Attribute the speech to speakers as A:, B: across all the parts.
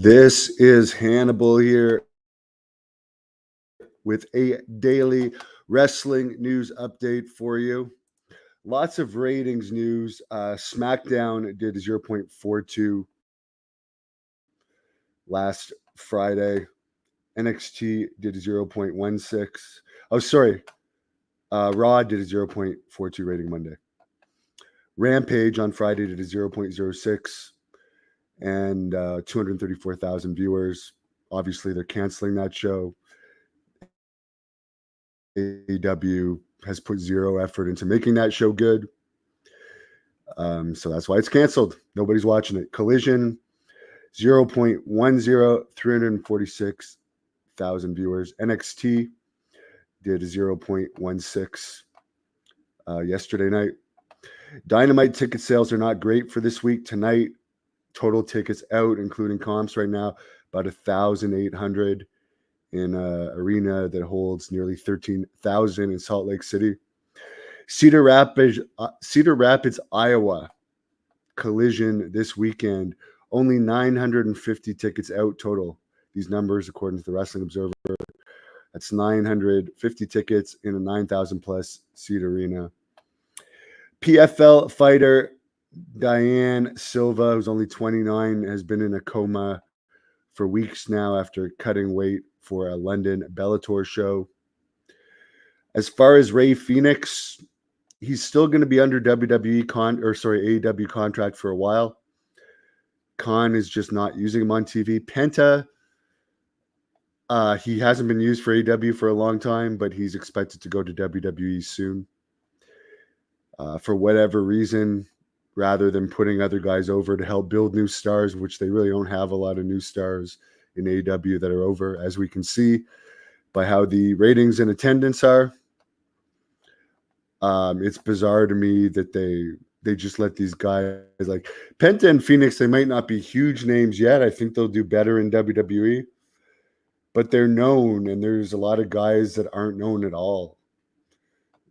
A: This is Hannibal here with a daily wrestling news update for you. Lots of ratings news. SmackDown did 0.42 last Friday. NXT did 0.16. Oh, sorry. Raw did a 0.42 rating Monday. Rampage on Friday did a 0.06 and 234,000 viewers. Obviously, they're canceling that show. AEW has put zero effort into making that show good. So that's why it's canceled. Nobody's watching it. Collision, 0.10, 346,000 viewers. NXT did 0.16 yesterday night. Dynamite ticket sales are not great for this week. Tonight, total tickets out, including comps right now, about 1,800 in an arena that holds nearly 13,000 in Salt Lake City. Cedar Rapids, Iowa, Collision this weekend. Only 950 tickets out total. These numbers, according to the Wrestling Observer, that's 950 tickets in a 9,000 plus seat arena. PFL fighter Diane Silva, who's only 29, has been in a coma for weeks now after cutting weight for a London Bellator show. As far as Ray Phoenix, he's still going to be under AEW contract for a while. Khan is just not using him on TV. Penta, he hasn't been used for AEW for a long time, but he's expected to go to WWE soon. For whatever reason, rather than putting other guys over to help build new stars, which they really don't have a lot of new stars in AEW that are over, as we can see by how the ratings and attendance are. It's bizarre to me that they just let these guys like Penta and Phoenix. They might not be huge names yet. I think they'll do better in WWE, but they're known, and there's a lot of guys that aren't known at all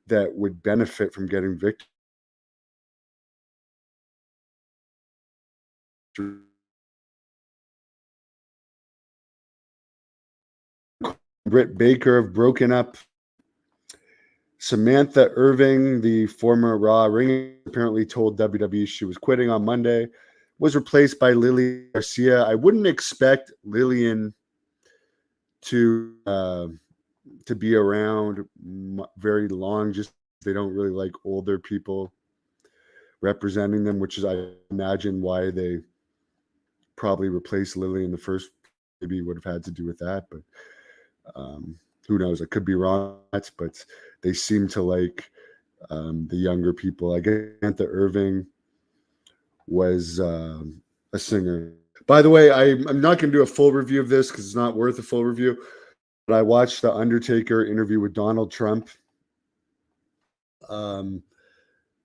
A: that would benefit from getting victory. Britt Baker have broken up. Samantha Irving, the former Raw ringer, apparently told WWE she was quitting on Monday, was replaced by Lily Garcia. I wouldn't expect Lillian to be around very long. Just they don't really like older people representing them, which is, I imagine, why they probably replaced Lily in the first. Maybe would have had to do with that, but who knows? I could be wrong, but they seem to like the younger people. I guess Samantha Irving was a singer. By the way, I'm not going to do a full review of this because it's not worth a full review. But I watched the Undertaker interview with Donald Trump. The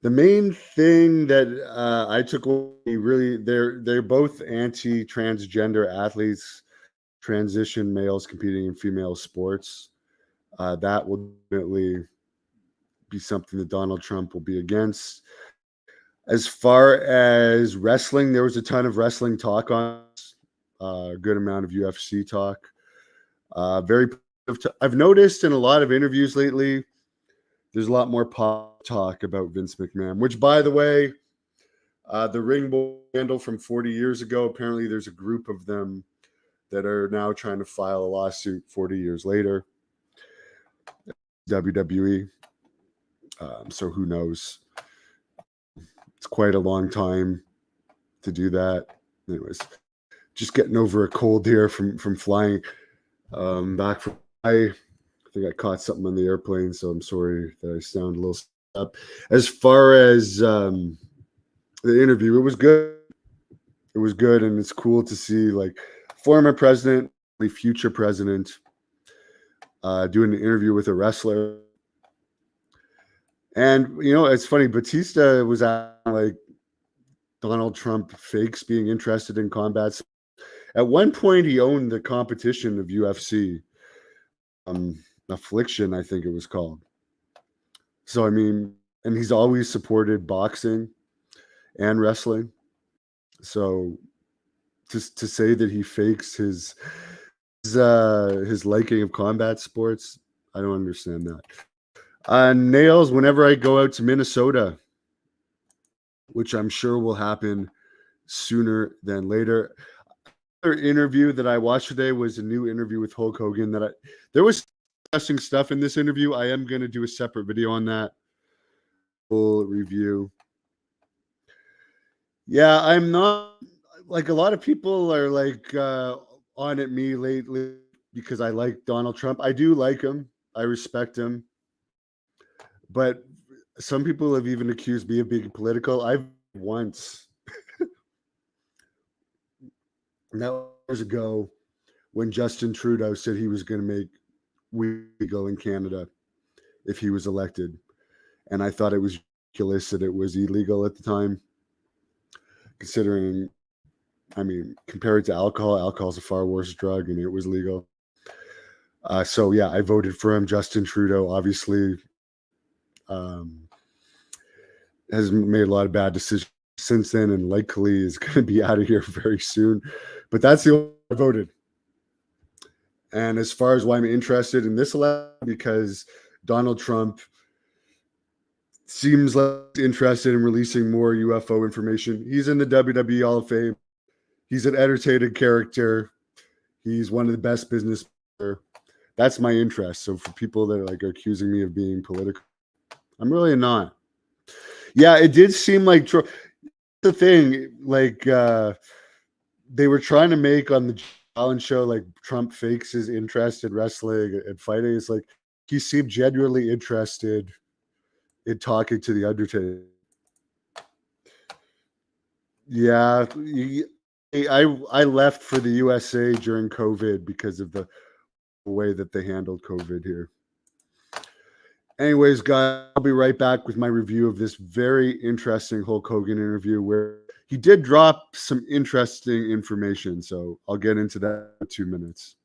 A: main thing that I took away, really, they're both anti-transgender athletes, transition males competing in female sports. That will definitely be something that Donald Trump will be against. As far as wrestling, there was a ton of wrestling talk on a good amount of UFC talk. I've noticed in a lot of interviews lately, there's a lot more pop talk about Vince McMahon, which, by the way, the ring scandal from 40 years ago, apparently there's a group of them that are now trying to file a lawsuit 40 years later. WWE. So who knows? It's quite a long time to do that. Anyways, just getting over a cold here from flying back from I think I caught something on the airplane, so I'm sorry that I sound a little up. As far as the interview, it was good. It was good, and it's cool to see like former president, future president, doing an interview with a wrestler. And, you know, it's funny, Batista was like Donald Trump fakes being interested in combat. At one point, he owned the competition of UFC, Affliction, I think it was called. So, I mean, and he's always supported boxing and wrestling. So to say that he fakes his liking of combat sports. I don't understand that. Nails, whenever I go out to Minnesota, which I'm sure will happen sooner than later. Another interview that I watched today was a new interview with Hulk Hogan. There was interesting stuff in this interview. I am going to do a separate video on that, full review. Yeah, I'm not like a lot of people are like on at me lately because I like Donald Trump. I do like him. I respect him. But some people have even accused me of being political. I've once, that was years ago, when Justin Trudeau said he was going to make weed legal in Canada if he was elected. And I thought it was ridiculous that it was illegal at the time, considering, I mean, compared to alcohol is a far worse drug, and it was legal. So yeah, I voted for him. Justin Trudeau obviously has made a lot of bad decisions since then, and likely is going to be out of here very soon. But that's the only I voted. And as far as why I'm interested in this election, because Donald Trump seems like interested in releasing more UFO information. He's in the WWE Hall of Fame. He's an entertaining character. He's one of the best business. That's my interest. So for people that are accusing me of being political, I'm really not. Yeah, it did seem like the thing, like they were trying to make on the challenge show, like Trump fakes his interest in wrestling and fighting. It's like he seemed genuinely interested in talking to the Undertaker. Yeah, I left for the USA during COVID because of the way that they handled COVID here. Anyways, guys, I'll be right back with my review of this very interesting Hulk Hogan interview where he did drop some interesting information. So I'll get into that in 2 minutes.